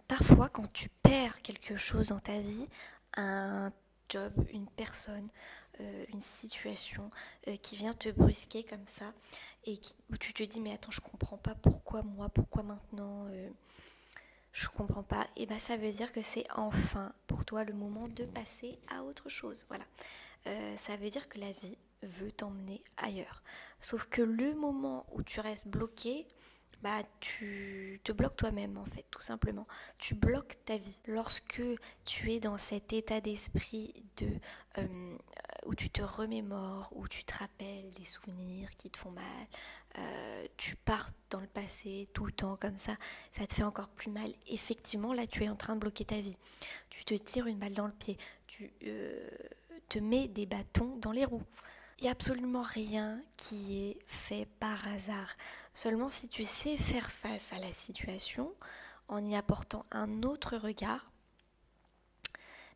Parfois, quand tu perds quelque chose dans ta vie, un job, une personne, une situation qui vient te brusquer comme ça, où tu te dis mais attends, je comprends pas pourquoi moi, pourquoi maintenant, je comprends pas, et ben ça veut dire que c'est enfin pour toi le moment de passer à autre chose. Voilà. Ça veut dire que la vie veut t'emmener ailleurs. Sauf que le moment où tu restes bloqué, bah tu te bloques toi-même en fait, tout simplement. Tu bloques ta vie. Lorsque tu es dans cet état d'esprit où tu te remémores, où tu te rappelles des souvenirs qui te font mal, tu pars dans le passé tout le temps comme ça te fait encore plus mal. Effectivement, là tu es en train de bloquer ta vie. Tu te tires une balle dans le pied. Tu te mets des bâtons dans les roues. Il n'y a absolument rien qui est fait par hasard. Seulement si tu sais faire face à la situation en y apportant un autre regard.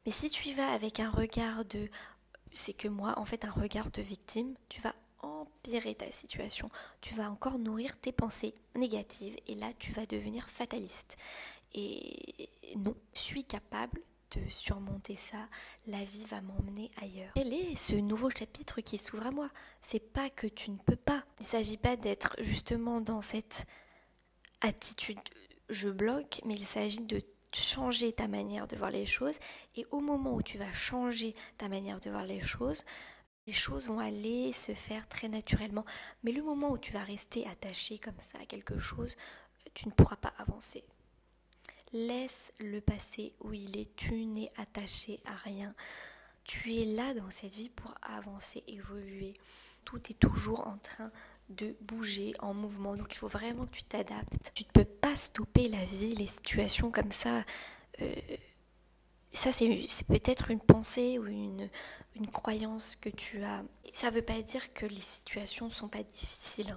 Mais si tu y vas avec un regard de c'est que moi, en fait, un regard de victime, tu vas empirer ta situation. Tu vas encore nourrir tes pensées négatives et là, tu vas devenir fataliste. Et non, je suis capable de surmonter ça, la vie va m'emmener ailleurs. Quel est ce nouveau chapitre qui s'ouvre à moi? C'est pas que tu ne peux pas. Il ne s'agit pas d'être justement dans cette attitude je bloque, mais il s'agit de changer ta manière de voir les choses. Et au moment où tu vas changer ta manière de voir les choses vont aller se faire très naturellement. Mais le moment où tu vas rester attaché comme ça à quelque chose, tu ne pourras pas avancer. Laisse le passé où il est, tu n'es attaché à rien. Tu es là dans cette vie pour avancer, évoluer. Tout est toujours en train de bouger, en mouvement. Donc il faut vraiment que tu t'adaptes. Tu ne peux pas stopper la vie, les situations comme ça. Ça, c'est peut-être une pensée ou une croyance que tu as. Ça ne veut pas dire que les situations ne sont pas difficiles.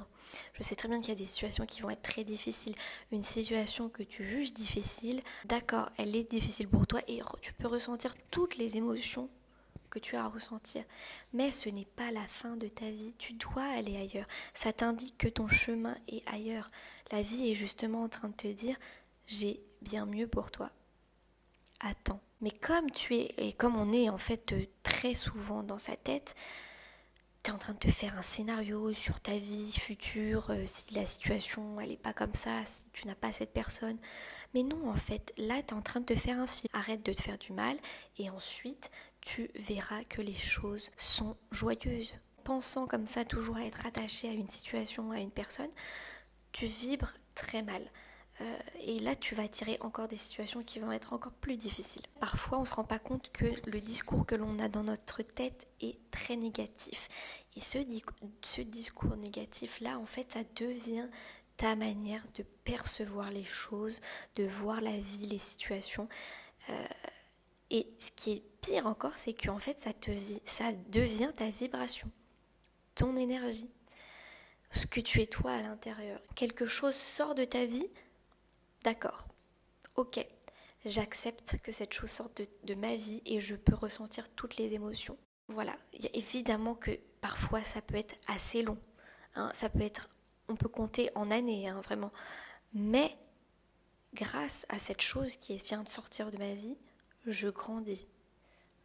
Je sais très bien qu'il y a des situations qui vont être très difficiles. Une situation que tu juges difficile, d'accord, elle est difficile pour toi et tu peux ressentir toutes les émotions que tu as à ressentir. Mais ce n'est pas la fin de ta vie. Tu dois aller ailleurs. Ça t'indique que ton chemin est ailleurs. La vie est justement en train de te dire, j'ai bien mieux pour toi. Attends. Mais comme tu es, et comme on est en fait très souvent dans sa tête, tu es en train de te faire un scénario sur ta vie future, si la situation elle n'est pas comme ça, si tu n'as pas cette personne. Mais non, en fait, là, tu es en train de te faire un film. Arrête de te faire du mal et ensuite, tu verras que les choses sont joyeuses. Pensant comme ça, toujours à être attaché à une situation, à une personne, tu vibres très mal. Et là, tu vas attirer encore des situations qui vont être encore plus difficiles. Parfois, on ne se rend pas compte que le discours que l'on a dans notre tête est très négatif. Et ce discours négatif-là, en fait, ça devient ta manière de percevoir les choses, de voir la vie, les situations. Et ce qui est pire encore, c'est qu'en fait, ça devient ta vibration, ton énergie, ce que tu es toi à l'intérieur. Quelque chose sort de ta vie. D'accord, ok, j'accepte que cette chose sorte de ma vie et je peux ressentir toutes les émotions. Voilà, il y a évidemment que parfois ça peut être assez long, ça peut être, on peut compter en années, vraiment. Mais grâce à cette chose qui vient de sortir de ma vie, je grandis,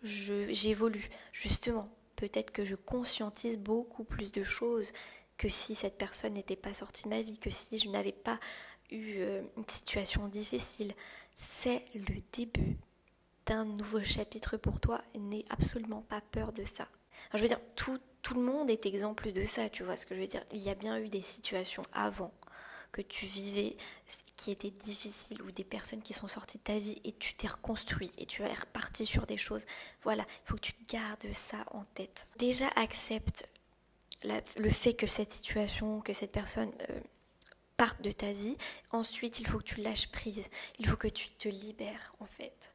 j'évolue. Justement, peut-être que je conscientise beaucoup plus de choses que si cette personne n'était pas sortie de ma vie, que si je n'avais pas eu une situation difficile. C'est le début d'un nouveau chapitre pour toi. N'aie absolument pas peur de ça. Alors, je veux dire, tout le monde est exemple de ça, tu vois ce que je veux dire. Il y a bien eu des situations avant que tu vivais qui étaient difficiles ou des personnes qui sont sorties de ta vie et tu t'es reconstruit et tu es reparti sur des choses. Voilà, il faut que tu gardes ça en tête. Déjà, accepte le fait que cette situation, que cette personne parte de ta vie. Ensuite, il faut que tu lâches prise. Il faut que tu te libères, en fait.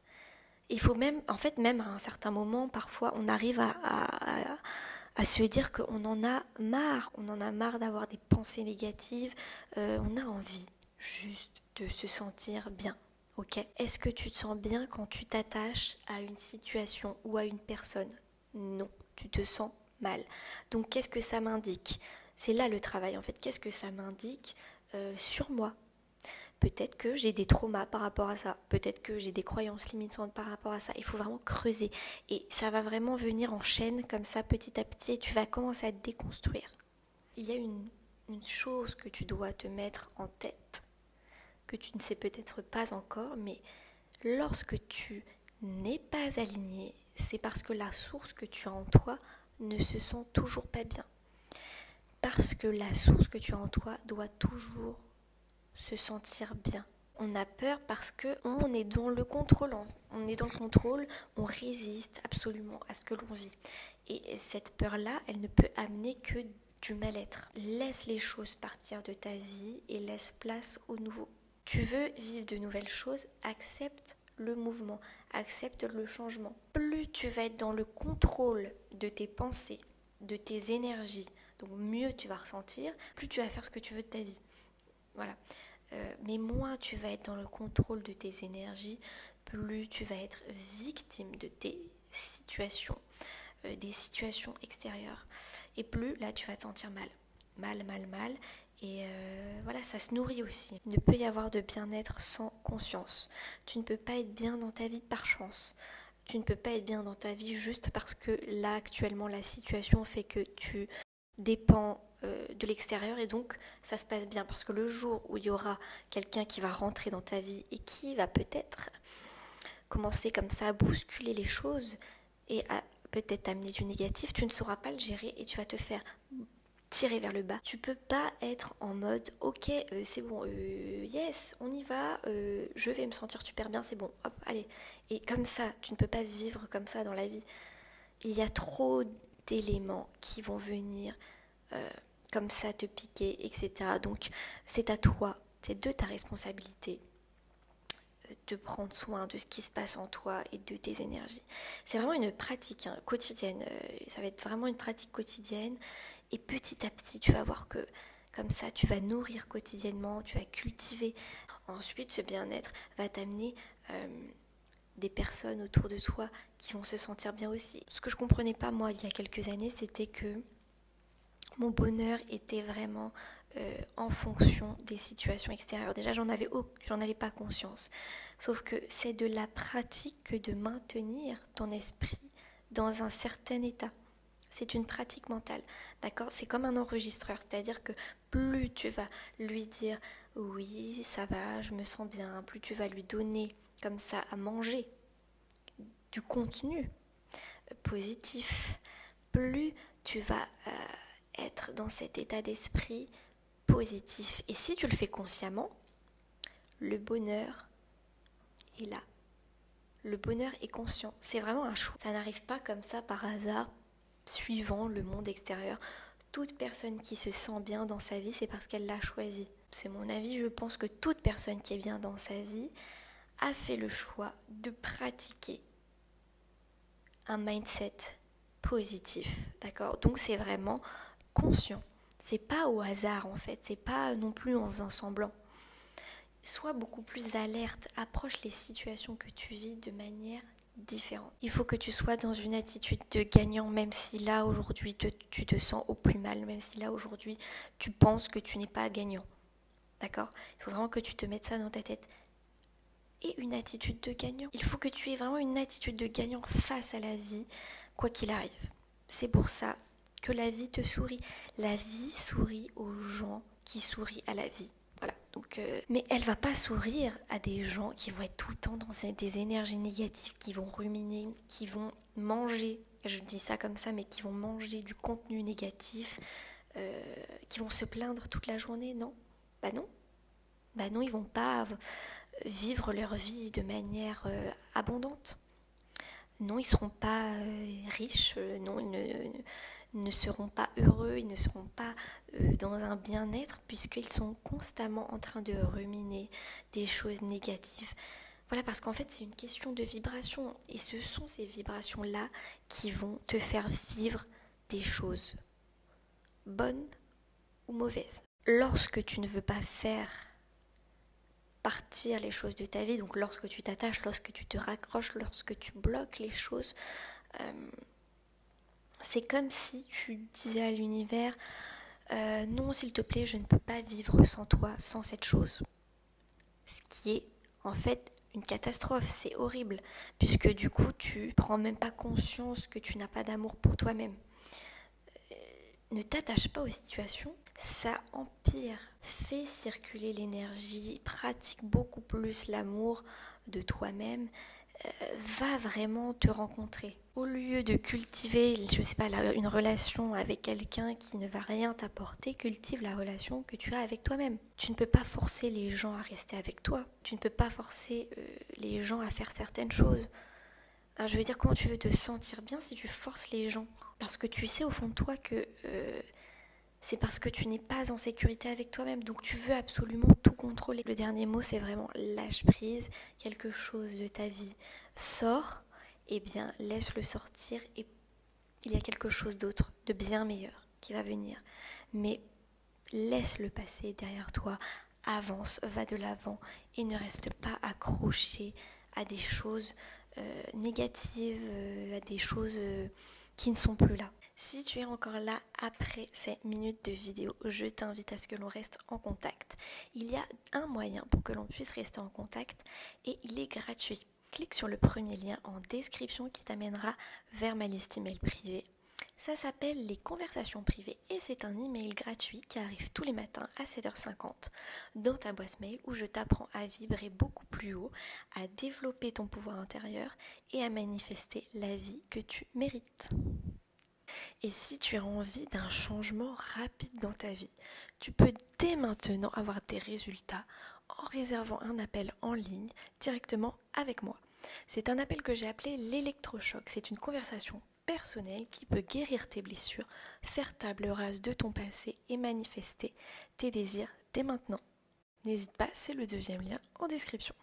Il faut même, en fait, même à un certain moment, parfois, on arrive à se dire qu'on en a marre. On en a marre d'avoir des pensées négatives. On a envie juste de se sentir bien. Ok ? Est-ce que tu te sens bien quand tu t'attaches à une situation ou à une personne ? Non, tu te sens mal. Donc, qu'est-ce que ça m'indique ? C'est là le travail, en fait. Qu'est-ce que ça m'indique sur moi? Peut-être que j'ai des traumas par rapport à ça. Peut-être que j'ai des croyances limitantes par rapport à ça. Il faut vraiment creuser. Et ça va vraiment venir en chaîne comme ça, petit à petit. Et tu vas commencer à te déconstruire. Il y a une chose que tu dois te mettre en tête, que tu ne sais peut-être pas encore, mais lorsque tu n'es pas aligné, c'est parce que la source que tu as en toi ne se sent toujours pas bien. Parce que la source que tu as en toi doit toujours se sentir bien. On a peur parce qu'on est dans le contrôle. On est dans le contrôle, on résiste absolument à ce que l'on vit. Et cette peur-là, elle ne peut amener que du mal-être. Laisse les choses partir de ta vie et laisse place au nouveau. Tu veux vivre de nouvelles choses, accepte le mouvement, accepte le changement. Plus tu vas être dans le contrôle de tes pensées, de tes énergies, donc mieux tu vas ressentir, plus tu vas faire ce que tu veux de ta vie. Voilà. Mais moins tu vas être dans le contrôle de tes énergies, plus tu vas être victime de tes situations, des situations extérieures. Et plus là tu vas te sentir mal. Et voilà, ça se nourrit aussi. Il ne peut y avoir de bien-être sans conscience. Tu ne peux pas être bien dans ta vie par chance. Tu ne peux pas être bien dans ta vie juste parce que là actuellement la situation fait que tu dépends de l'extérieur et donc ça se passe bien. Parce que le jour où il y aura quelqu'un qui va rentrer dans ta vie et qui va peut-être commencer comme ça à bousculer les choses et à peut-être t'amener du négatif, tu ne sauras pas le gérer et tu vas te faire tirer vers le bas. Tu peux pas être en mode ok c'est bon, yes on y va, je vais me sentir super bien, c'est bon, hop allez. Et comme ça, tu ne peux pas vivre comme ça dans la vie. Il y a trop d'éléments qui vont venir comme ça te piquer, etc. Donc c'est à toi, c'est de ta responsabilité de prendre soin de ce qui se passe en toi et de tes énergies. C'est vraiment une pratique quotidienne, ça va être vraiment une pratique quotidienne et petit à petit tu vas voir que comme ça tu vas nourrir quotidiennement, tu vas cultiver. Ensuite ce bien-être va t'amener des personnes autour de toi qui vont se sentir bien aussi. Ce que je comprenais pas moi il y a quelques années, c'était que mon bonheur était vraiment en fonction des situations extérieures. Déjà, j'en avais pas conscience. Sauf que c'est de la pratique que de maintenir ton esprit dans un certain état. C'est une pratique mentale, d'accord? C'est comme un enregistreur, c'est-à-dire que plus tu vas lui dire « oui, ça va, je me sens bien », plus tu vas lui donner comme ça à manger du contenu positif, plus tu vas être dans cet état d'esprit positif. Et si tu le fais consciemment, le bonheur est là. Le bonheur est conscient. C'est vraiment un choix. Ça n'arrive pas comme ça par hasard, suivant le monde extérieur. Toute personne qui se sent bien dans sa vie, c'est parce qu'elle l'a choisi. C'est mon avis, je pense que toute personne qui est bien dans sa vie a fait le choix de pratiquer un mindset positif, d'accord? Donc c'est vraiment conscient. C'est pas au hasard en fait, c'est pas non plus en faisant semblant. Sois beaucoup plus alerte, approche les situations que tu vis de manière différente. Il faut que tu sois dans une attitude de gagnant, même si là aujourd'hui tu te sens au plus mal, même si là aujourd'hui tu penses que tu n'es pas gagnant. D'accord? Il faut vraiment que tu te mettes ça dans ta tête. Et une attitude de gagnant. Il faut que tu aies vraiment une attitude de gagnant face à la vie, quoi qu'il arrive. C'est pour ça que la vie te sourit. La vie sourit aux gens qui sourient à la vie. Voilà. Donc, mais elle va pas sourire à des gens qui vont être tout le temps dans des énergies négatives, qui vont ruminer, qui vont manger, je dis ça comme ça, mais qui vont manger du contenu négatif, qui vont se plaindre toute la journée. Non. Bah non. Bah non, ils vont pas vivre leur vie de manière abondante. Non, ils ne seront pas riches, non, ils ne seront pas heureux, ils ne seront pas dans un bien-être puisqu'ils sont constamment en train de ruminer des choses négatives. Voilà, parce qu'en fait, c'est une question de vibration et ce sont ces vibrations-là qui vont te faire vivre des choses bonnes ou mauvaises. Lorsque tu ne veux pas faire partir les choses de ta vie, donc lorsque tu t'attaches, lorsque tu te raccroches, lorsque tu bloques les choses, c'est comme si tu disais à l'univers non s'il te plaît je ne peux pas vivre sans toi, sans cette chose. qui est en fait une catastrophe, c'est horrible, puisque du coup tu prends même pas conscience que tu n'as pas d'amour pour toi-même. Ne t'attache pas aux situations, ça empire. Fais circuler l'énergie, pratique beaucoup plus l'amour de toi-même, va vraiment te rencontrer. Au lieu de cultiver, je sais pas, une relation avec quelqu'un qui ne va rien t'apporter, cultive la relation que tu as avec toi-même. Tu ne peux pas forcer les gens à rester avec toi. Tu ne peux pas forcer les gens à faire certaines choses. Alors, je veux dire, comment tu veux te sentir bien si tu forces les gens? Parce que tu sais au fond de toi que c'est parce que tu n'es pas en sécurité avec toi-même, donc tu veux absolument tout contrôler. Le dernier mot, c'est vraiment lâche prise. Quelque chose de ta vie sort, eh bien laisse-le sortir et il y a quelque chose d'autre, de bien meilleur qui va venir. Mais laisse-le passer derrière toi, avance, va de l'avant et ne reste pas accroché à des choses négatives, à des choses qui ne sont plus là. Si tu es encore là après ces minutes de vidéo, je t'invite à ce que l'on reste en contact. Il y a un moyen pour que l'on puisse rester en contact et il est gratuit. Clique sur le premier lien en description qui t'amènera vers ma liste email privée. Ça s'appelle les conversations privées et c'est un email gratuit qui arrive tous les matins à 7h50 dans ta boîte mail où je t'apprends à vibrer beaucoup plus haut, à développer ton pouvoir intérieur et à manifester la vie que tu mérites. Et si tu as envie d'un changement rapide dans ta vie, tu peux dès maintenant avoir des résultats en réservant un appel en ligne directement avec moi. C'est un appel que j'ai appelé l'électrochoc. C'est une conversation personnelle qui peut guérir tes blessures, faire table rase de ton passé et manifester tes désirs dès maintenant. N'hésite pas, c'est le deuxième lien en description.